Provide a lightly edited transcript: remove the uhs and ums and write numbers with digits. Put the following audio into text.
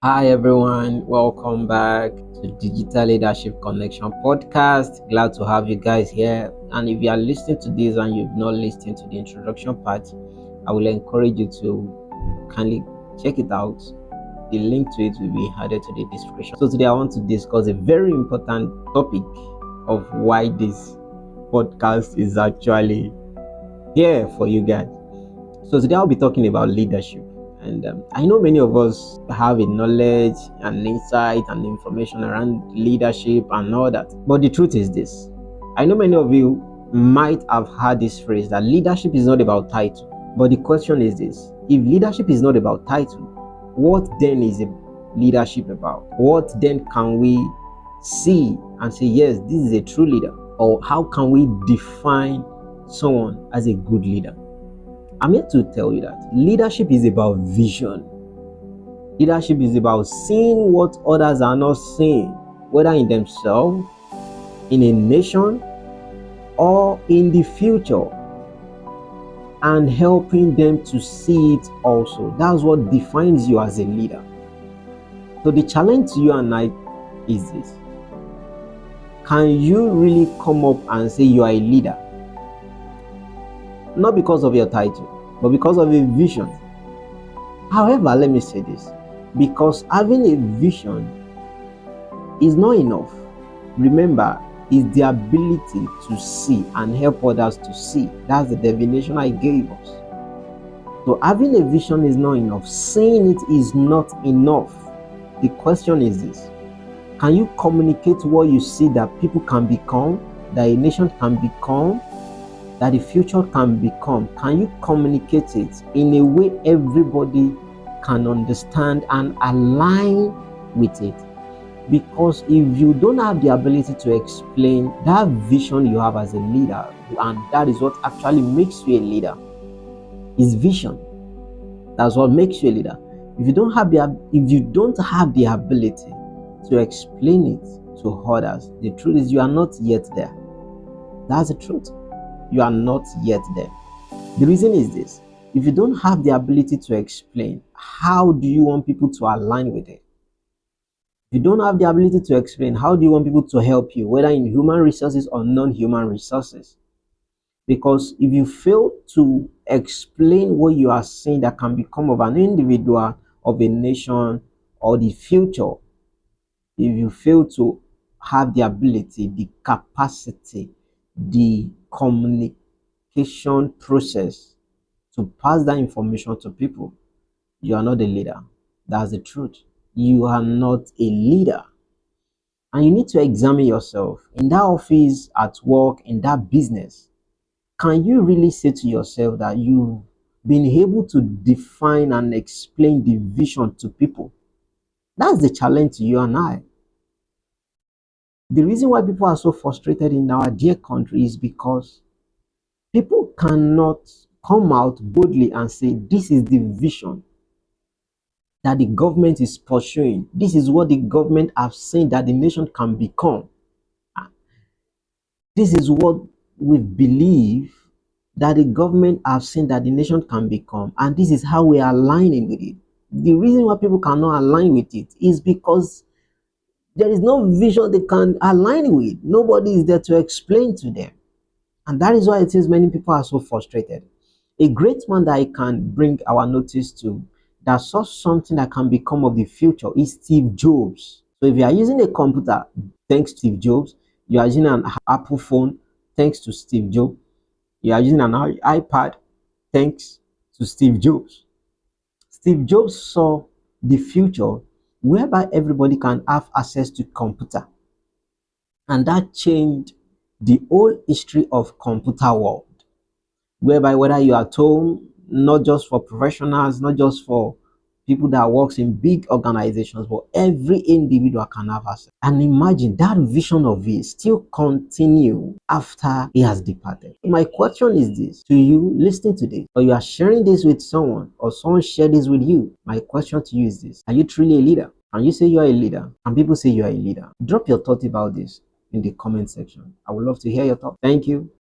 Hi everyone, welcome back to Digital Leadership Connection podcast. Glad to have you guys here. And if you are listening to this and you've not listened to the introduction part, I will encourage you to kindly check it out. The link to it will be added to the description. So today I want to discuss a very important topic of why this podcast is actually here for you guys. So today I'll be talking about leadership. And I know many of us have a knowledge and insight and information around leadership and all that. But the truth is this. I know many of you might have heard this phrase that leadership is not about title. But the question is this. If leadership is not about title, what then is leadership about? What then can we see and say, yes, this is a true leader? Or how can we define someone as a good leader? I'm here to tell you that leadership is about vision. Leadership is about seeing what others are not seeing, whether in themselves, in a nation, or in the future, and helping them to see it also. That's what defines you as a leader. So the challenge to you and I is this. Can you really come up and say you are a leader? Not because of your title, but because of a vision. However, let me say this, because having a vision is not enough. Remember, it's the ability to see and help others to see. That's the definition I gave us. So having a vision is not enough. Seeing it is not enough. The question is this. Can you communicate what you see that people can become, that a nation can become, that the future can become? Can you communicate it in a way everybody can understand and align with it? Because if you don't have the ability to explain that vision you have as a leader, and that is what actually makes you a leader, is vision. That's what makes you a leader. If you don't have the ability to explain it to others, the truth is you are not yet there. That's the truth. You are not yet there. The reason is this. If you don't have the ability to explain, how do you want people to align with it? If you don't have the ability to explain, how do you want people to help you, whether in human resources or non-human resources? Because if you fail to explain what you are saying that can become of an individual, of a nation, or the future, if you fail to have the ability, the capacity, the communication process to pass that information to people, you are not a leader. That's the truth. You are not a leader. And you need to examine yourself in that office, at work, in that business. Can you really say to yourself that you've been able to define and explain the vision to people? That's the challenge to you and I. The reason why people are so frustrated in our dear country is because people cannot come out boldly and say, this is the vision that the government is pursuing. This is what the government have seen that the nation can become. This is what we believe that the government have seen that the nation can become. And this is how we are aligning with it. The reason why people cannot align with it is because there is no vision they can align with. Nobody is there to explain to them. And that is why it is many people are so frustrated. A great man that I can bring our notice to that saw something that can become of the future is Steve Jobs. So if you are using a computer, thanks to Steve Jobs. You are using an Apple phone, thanks to Steve Jobs. You are using an iPad, thanks to Steve Jobs. Steve Jobs saw the future whereby everybody can have access to computer. And that changed the whole history of computer world. Whereby whether you are at home, not just for professionals, not just for people that works in big organizations, but every individual can have access. And imagine that vision of his still continue after he has departed. My question is this to you listening to this, or you are sharing this with someone, or someone shared this with you. My question to you is this: are you truly a leader? Can you say you are a leader? And people say you are a leader? Drop your thought about this in the comment section. I would love to hear your thoughts. Thank you.